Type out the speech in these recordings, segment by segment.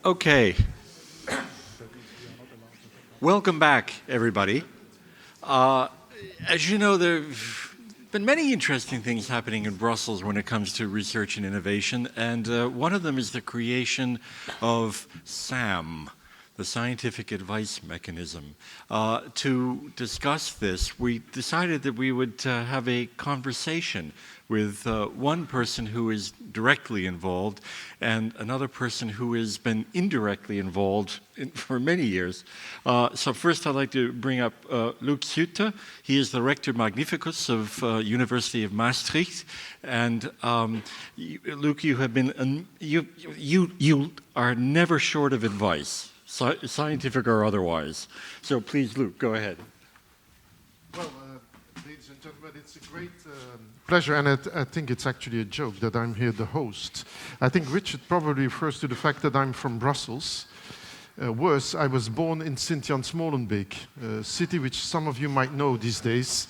Okay. Welcome back, everybody. As you know, there have been many interesting things happening in Brussels when it comes to research and innovation, and one of them is the creation of SAM, the Scientific Advice Mechanism. To discuss this, we decided that we would have a conversation with one person who is directly involved and another person who has been indirectly involved for many years. So first I'd like to bring up Luc Suter. He is the Rector Magnificus of University of Maastricht. And Luc, you have been, you are never short of advice, scientific or otherwise. So please, Luc, go ahead. Well, ladies and gentlemen, it's a great pleasure, and I think it's actually a joke that I'm here the host. I think Richard probably refers to the fact that I'm from Brussels. Worse, I was born in Sint-Jans-Molenbeek, a city which some of you might know these days.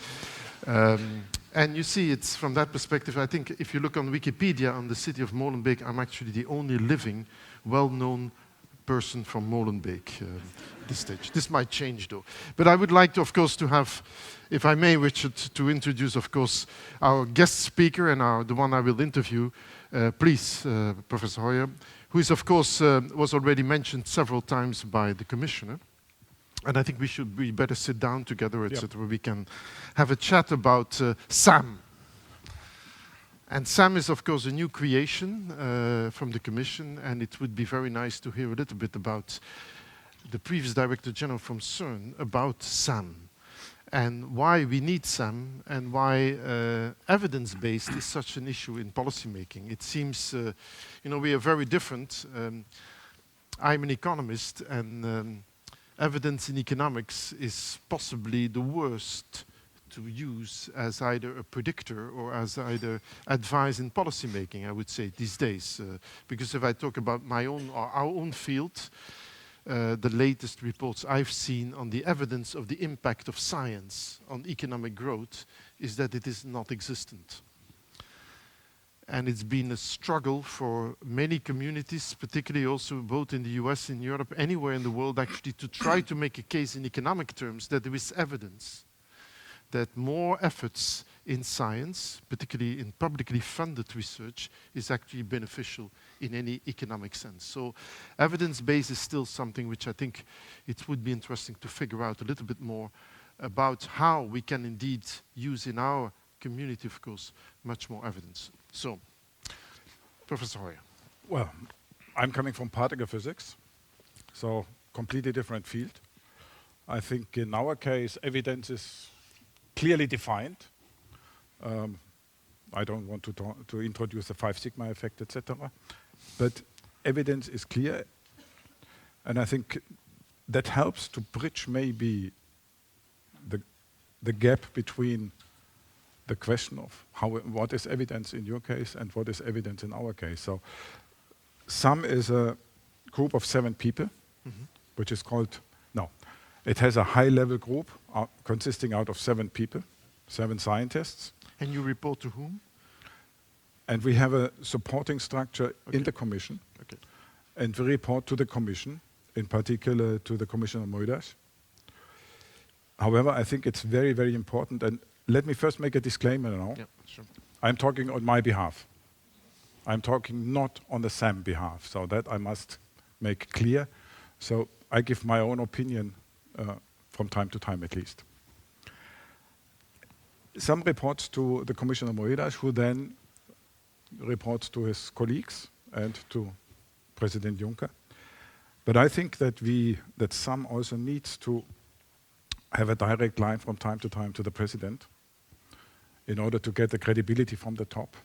And you see, it's from that perspective, I think if you look on Wikipedia on the city of Molenbeek, I'm actually the only living, well-known person from Molenbeek at this stage. This might change though. But I would like to, of course, to have, if I may, Richard, to introduce, of course, our guest speaker and the one I will interview. Please, Professor Heuer, who is, of course, was already mentioned several times by the Commissioner. And I think we better sit down together, etc. Yep. We can have a chat about SAM. And SAM is, of course, a new creation from the Commission, and it would be very nice to hear a little bit about the previous Director General from CERN about SAM, and why we need SAM, and why evidence-based is such an issue in policymaking. It seems, we are very different. I'm an economist, and evidence in economics is possibly the worst to use as either a predictor or as either advice in policy making, I would say, these days. Because if I talk about my own or our own field, the latest reports I've seen on the evidence of the impact of science on economic growth is that it is not existent. And it's been a struggle for many communities, particularly also both in the US, in Europe, anywhere in the world, actually, to try to make a case in economic terms that there is evidence that more efforts in science, particularly in publicly funded research, is actually beneficial in any economic sense. So evidence-based is still something which I think it would be interesting to figure out a little bit more about how we can indeed use in our community, of course, much more evidence. So, Professor Heuer. Well, I'm coming from particle physics, so completely different field. I think in our case, evidence is clearly defined. I don't want to introduce the 5 sigma effect, etc. But evidence is clear, and I think that helps to bridge maybe the gap between the question of what is evidence in your case and what is evidence in our case. So SAM is a group of 7 people, which is called, it has a high-level group consisting out of 7 people, 7 scientists. And you report to whom? And we have a supporting structure in the Commission. Okay. And we report to the Commission, in particular to the Commissioner Moedas. However, I think it's very, very important, and let me first make a disclaimer now. Yeah, sure. I'm talking on my behalf. I'm talking not on the SAM behalf, so that I must make clear. So I give my own opinion from time to time at least. Some reports to the Commissioner Moedas, who then reports to his colleagues and to President Juncker. But I think that SAM also needs to have a direct line from time to time to the President in order to get the credibility from the top.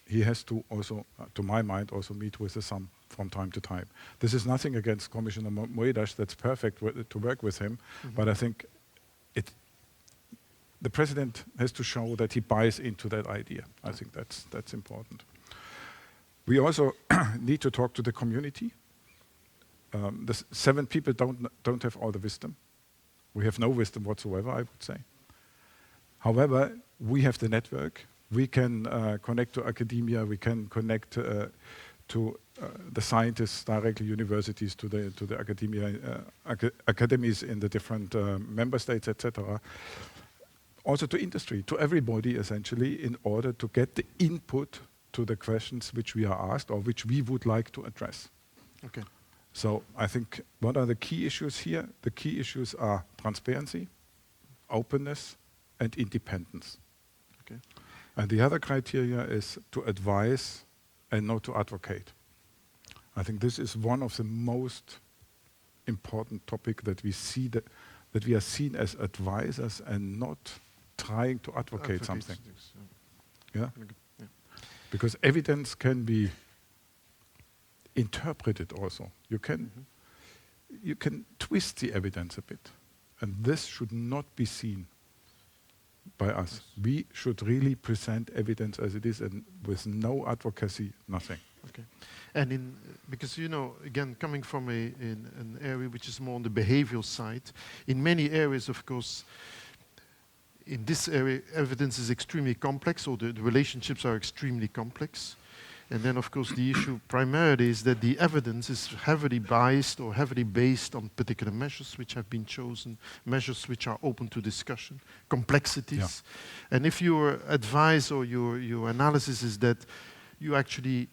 He has to also, to my mind, also meet with the SAM from time to time. This is nothing against Commissioner Moedas, that's perfect to work with him, but I think the President has to show that he buys into that idea. I think that's important. We also need to talk to the community. The 7 people don't have all the wisdom. We have no wisdom whatsoever, I would say. However, we have the network. We can connect to academia. We can connect to the scientists directly, universities, to the academia, academies in the different member states, etc. Also to industry, to everybody essentially, in order to get the input to the questions which we are asked or which we would like to address. Okay. So I think what are the key issues here? The key issues are transparency, openness, and independence. Okay. And the other criteria is to advise and not to advocate. I think this is one of the most important topic that we see that we are seen as advisors and not trying to advocate something. things, Yeah? Yeah. Because evidence can be interpreted also. You can twist the evidence a bit. And this should not be seen by us. We should really present evidence as it is and with no advocacy, nothing. Okay. And because, again, coming from an area which is more on the behavioral side, in many areas, of course, in this area, evidence is extremely complex, or the relationships are extremely complex. And then, of course, the issue primarily is that the evidence is heavily biased or heavily based on particular measures which have been chosen, measures which are open to discussion, complexities. Yeah. And if your advice or your analysis is that you actually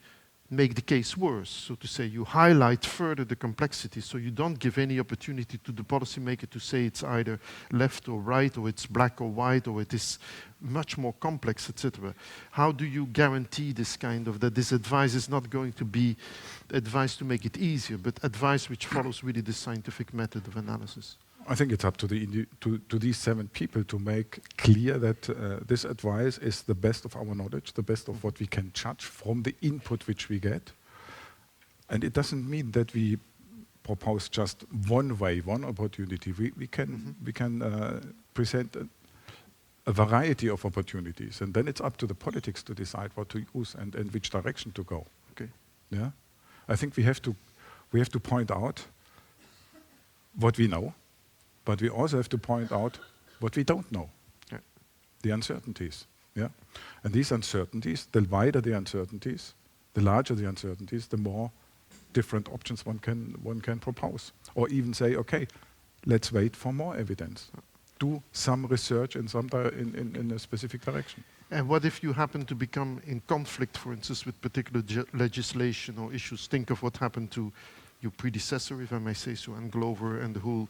make the case worse, so to say, you highlight further the complexity, so you don't give any opportunity to the policymaker to say it's either left or right, or it's black or white, or it is much more complex, etc. How do you guarantee this kind of, that this advice is not going to be advice to make it easier, but advice which follows really the scientific method of analysis? I think it's up to to these 7 people to make clear that this advice is the best of our knowledge, the best of what we can judge from the input which we get. And it doesn't mean that we propose just one way, one opportunity. We can present a variety of opportunities, and then it's up to the politics to decide what to use and which direction to go. Okay. Yeah, I think we have to point out what we know. But we also have to point out what we don't know, the uncertainties. Yeah? And these uncertainties, the wider the uncertainties, the larger the uncertainties, the more different options one can propose. Or even say, okay, let's wait for more evidence. Do some research in a specific direction. And what if you happen to become in conflict, for instance, with particular legislation or issues? Think of what happened to your predecessor, if I may say so, and Glover and the whole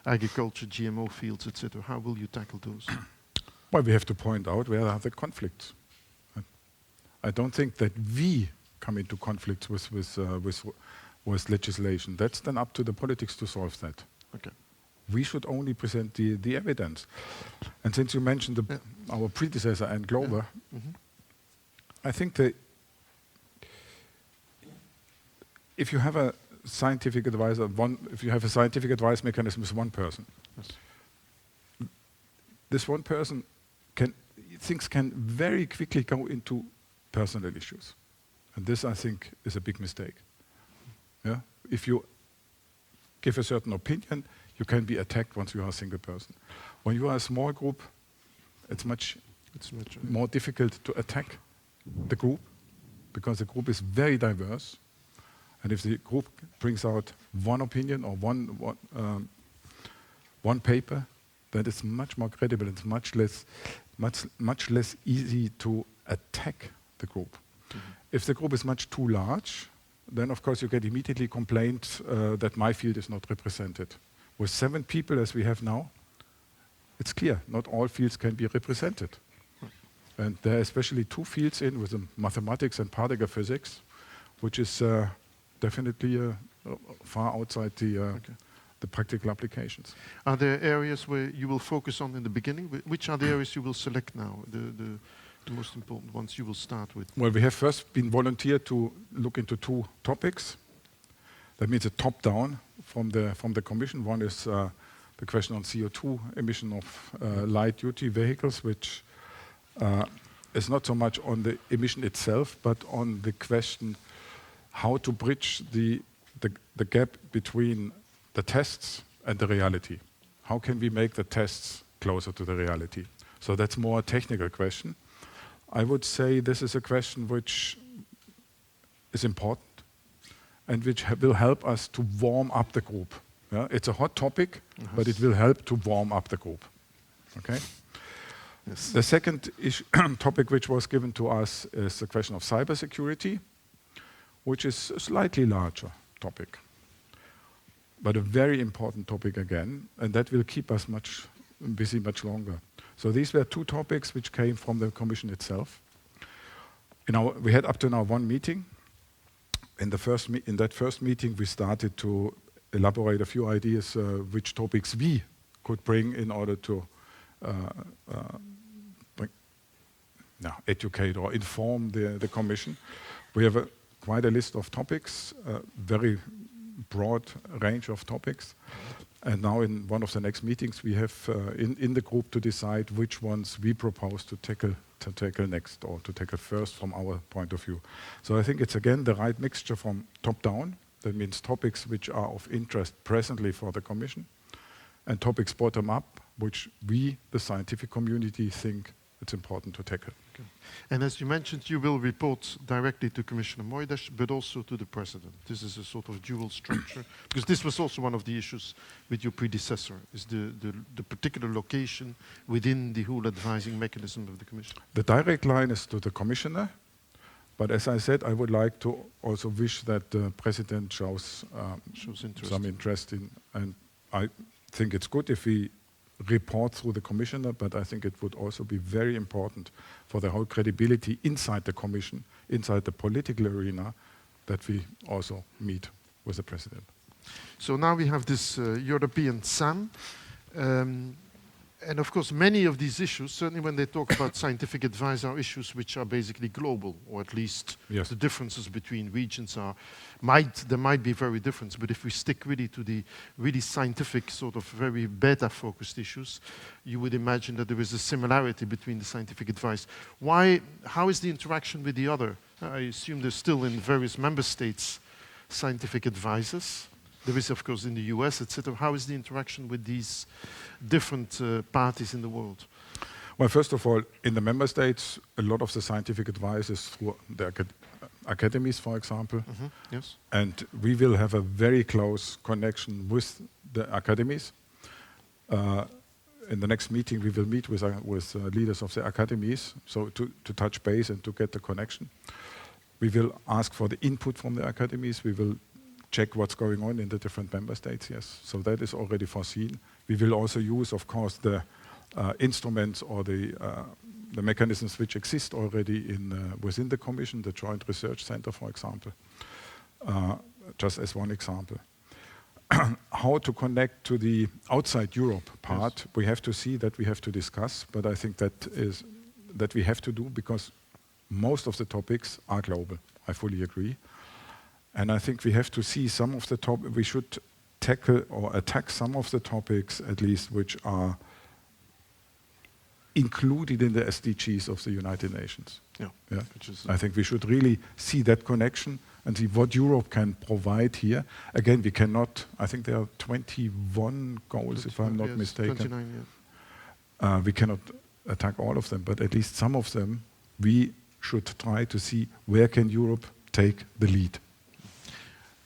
agriculture, GMO fields, etc. How will you tackle those? Well, we have to point out where are the conflicts. I don't think that we come into conflicts with legislation. That's then up to the politics to solve that. Okay. We should only present the evidence. And since you mentioned our predecessor and Glover, I think that if you have a scientific advisor, if you have a scientific advice mechanism with one person, this one person things can very quickly go into personal issues. And this, I think, is a big mistake. Yeah? If you give a certain opinion, you can be attacked once you are a single person. When you are a small group, it's much more difficult to attack the group, because the group is very diverse. And if the group brings out one opinion or one paper, then it's much more credible. It's much less easy to attack the group. If the group is much too large, then of course you get immediately complaints that my field is not represented. With 7 people as we have now, it's clear not all fields can be represented. And there are especially 2 fields with mathematics and particle physics, which is definitely far outside the practical applications. Are there areas where you will focus on in the beginning? Which are the areas you will select now, the most important ones you will start with? Well, we have first been volunteered to look into 2 topics. That means a top-down from the Commission. One is the question on CO2 emission of light-duty vehicles, which is not so much on the emission itself, but on the question how to bridge the gap between the tests and the reality. How can we make the tests closer to the reality? So that's more a technical question. I would say this is a question which is important and which will help us to warm up the group. Yeah? It's a hot topic, but it will help to warm up the group. Okay? Yes. The second topic which was given to us is the question of cybersecurity, which is a slightly larger topic, but a very important topic again, and that will keep us busy much longer. So these were two topics which came from the Commission itself. We had up to now one meeting. In that first meeting, we started to elaborate a few ideas which topics we could bring in order to educate or inform the Commission. We have quite a list of topics, very broad range of topics. And now in one of the next meetings, we have in the group to decide which ones we propose to tackle next or to tackle first from our point of view. So I think it's again the right mixture from top down. That means topics which are of interest presently for the Commission, and topics bottom up, which we, the scientific community, think it's important to tackle. Okay. And as you mentioned, you will report directly to Commissioner Moedas, but also to the President. This is a sort of dual structure, because this was also one of the issues with your predecessor, is the particular location within the whole advising mechanism of the Commission. The direct line is to the Commissioner, but as I said, I would like to also wish that the President shows some interest in, and I think it's good if we report through the Commissioner, but I think it would also be very important for the whole credibility inside the Commission, inside the political arena, that we also meet with the President. So now we have this European SAM, and of course many of these issues, certainly when they talk about scientific advice, are issues which are basically global, or at least yes. The differences between regions there might be very different, but if we stick really to the really scientific sort of very beta-focused issues, you would imagine that there is a similarity between the scientific advice. How is the interaction with the other? I assume there's still in various member states scientific advisors. There is, of course, in the US, etc. How is the interaction with these different parties in the world? Well, first of all, in the member states, a lot of the scientific advice is through the academies, for example. Mm-hmm. Yes. And we will have a very close connection with the academies. In the next meeting, we will meet with leaders of the academies, so to touch base and to get the connection. We will ask for the input from the academies. We will check what's going on in the different member states, yes. So that is already foreseen. We will also use, of course, the instruments or the mechanisms which exist already within the Commission, the Joint Research Center, for example, just as one example. How to connect to the outside Europe part, yes. We have to see, that we have to discuss, but I think that we have to do, because most of the topics are global. I fully agree. And I think we have to see some of the topics, we should tackle or attack some of the topics, at least, which are included in the SDGs of the United Nations. Yeah. Yeah? I think we should really see that connection and see what Europe can provide here. Again, we cannot, I think there are 21 goals, if I'm not mistaken. 29, yeah. We cannot attack all of them, but at least some of them, we should try to see where can Europe take the lead.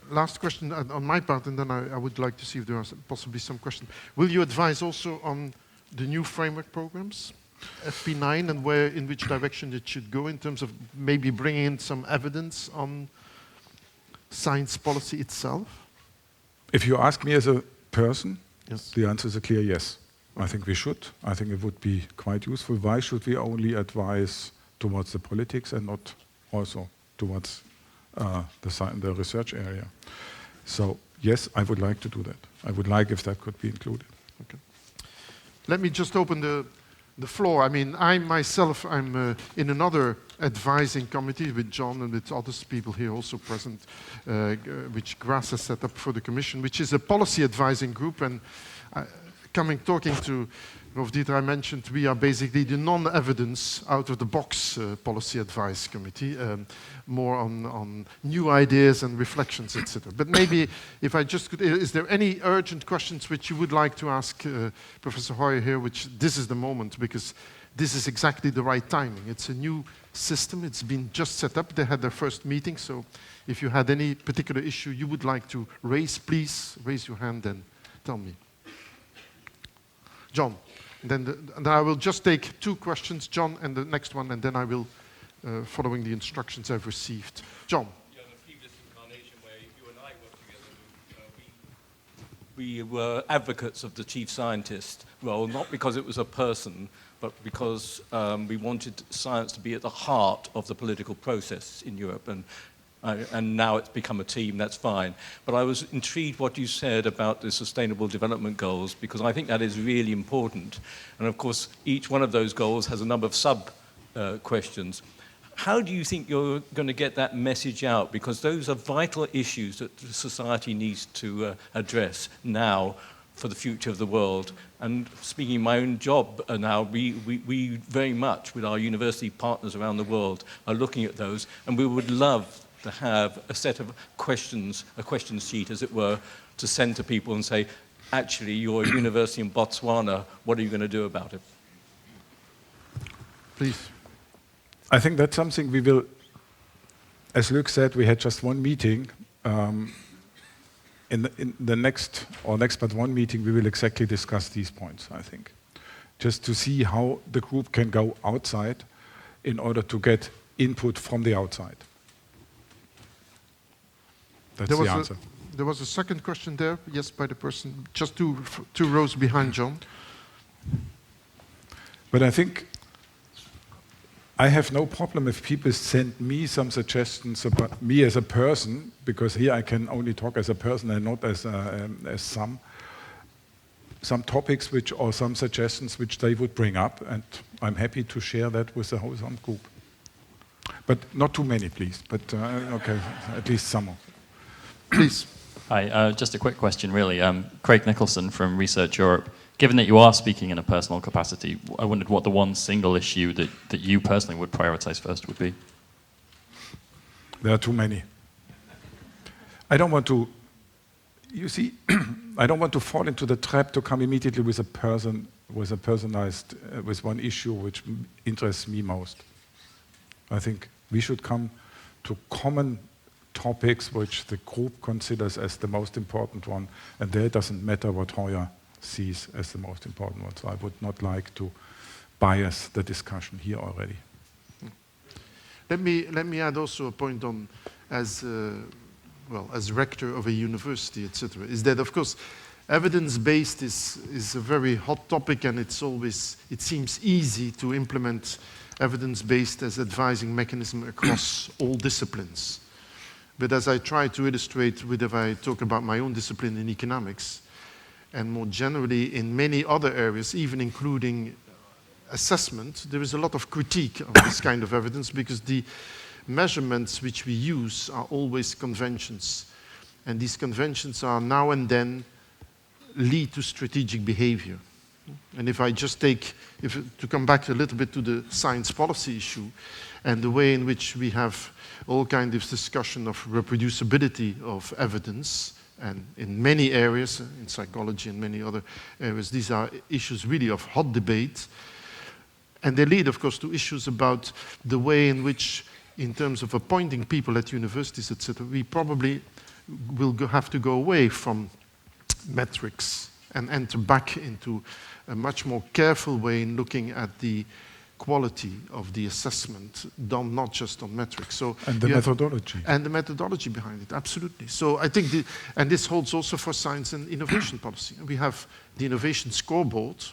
Last question on my part, and then I would like to see if there are possibly some questions. Will you advise also on the new framework programs, FP9, and in which direction it should go in terms of maybe bringing in some evidence on science policy itself? If you ask me as a person, yes. The answer is a clear yes. I think we should. I think it would be quite useful. Why should we only advise towards the politics and not also towards the research area? So yes, I would like to do that. I would like if that could be included. Okay. Let me just open the floor. I mean, I'm in another advising committee with John and with other people here also present, which Gras has set up for the Commission, which is a policy advising group. And talking to Rolf-Dieter, I mentioned we are basically the non-evidence out-of-the-box policy advice committee, more on new ideas and reflections, etc. But maybe if I just could, is there any urgent questions which you would like to ask Professor Heuer here, this is the moment, because this is exactly the right timing. It's a new system. It's been just set up. They had their first meeting, so if you had any particular issue you would like to raise, please raise your hand and tell me. John, then I will just take 2 questions, John, and the next one, and then I will, following the instructions I've received. John. Yeah, the previous incarnation where you and I worked together, we were advocates of the chief scientist role, not because it was a person, but because we wanted science to be at the heart of the political process in Europe, and now it's become a team, that's fine. But I was intrigued what you said about the Sustainable Development Goals, because I think that is really important. And of course, each one of those goals has a number of sub-questions. How do you think you're going to get that message out? Because those are vital issues that society needs to address now for the future of the world. And speaking of my own job now, we very much, with our university partners around the world, are looking at those, and we would love to have a set of questions, a question sheet, as it were, to send to people and say, actually, you're a university in Botswana, what are you going to do about it? Please. I think that's something we will, as Luc said, we had just one meeting. In the next but one meeting, we will exactly discuss these points, I think. Just to see how the group can go outside in order to get input from the outside. That's the answer. There was a second question there, yes, by the person, just two rows behind John. But I think I have no problem if people send me some suggestions about me as a person, because here I can only talk as a person and not as some topics or some suggestions which they would bring up, and I'm happy to share that with the whole group. But not too many, please. But okay, at least some of them. Please. Hi, just a quick question, really. Craig Nicholson from Research Europe. Given that you are speaking in a personal capacity, I wondered what the one single issue that you personally would prioritize first would be. There are too many. I don't want to, you see, I don't want to fall into the trap to come immediately with with one issue which interests me most. I think we should come to common topics which the group considers as the most important one, and there it doesn't matter what Heuer sees as the most important one. So I would not like to bias the discussion here already. Let me add also a point on, as rector of a university, etc., is that, of course, evidence-based is a very hot topic, and it seems easy to implement evidence-based as advising mechanism across all disciplines. But as I try to illustrate if I talk about my own discipline in economics, and more generally in many other areas, even including assessment, there is a lot of critique of this kind of evidence, because the measurements which we use are always conventions. And these conventions are now and then lead to strategic behavior. And if I just to come back a little bit to the science policy issue, and the way in which we have all kinds of discussion of reproducibility of evidence, and in many areas, in psychology and many other areas, these are issues really of hot debate. And they lead, of course, to issues about the way in which, in terms of appointing people at universities, etc., we probably will have to go away from metrics and enter back into a much more careful way in looking at the quality of the assessment done not just on metrics. So and the methodology. And the methodology behind it, absolutely. So I think, and this holds also for science and innovation policy. We have the innovation scoreboard,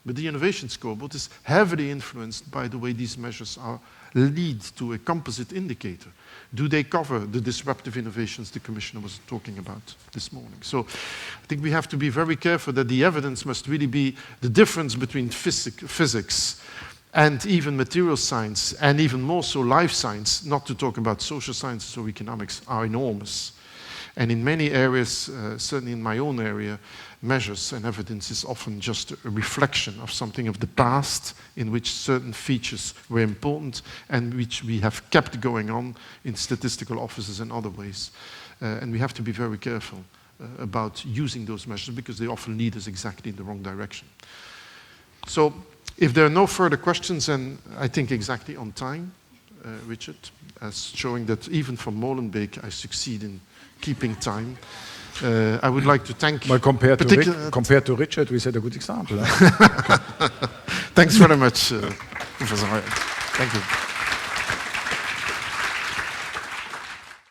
but the innovation scoreboard is heavily influenced by the way these measures lead to a composite indicator. Do they cover the disruptive innovations the Commissioner was talking about this morning? So I think we have to be very careful that the evidence must really be the difference between physics and even material science, and even more so life science, not to talk about social sciences or economics, are enormous. And in many areas, certainly in my own area, measures and evidence is often just a reflection of something of the past in which certain features were important and which we have kept going on in statistical offices and other ways. And we have to be very careful about using those measures, because they often lead us exactly in the wrong direction. So if there are no further questions, and I think exactly on time, Richard, as showing that even for Molenbeek I succeed in keeping time. I would like to thank... Well, compared to Richard, we set a good example. Thanks very much, Professor Heuer. Thank you.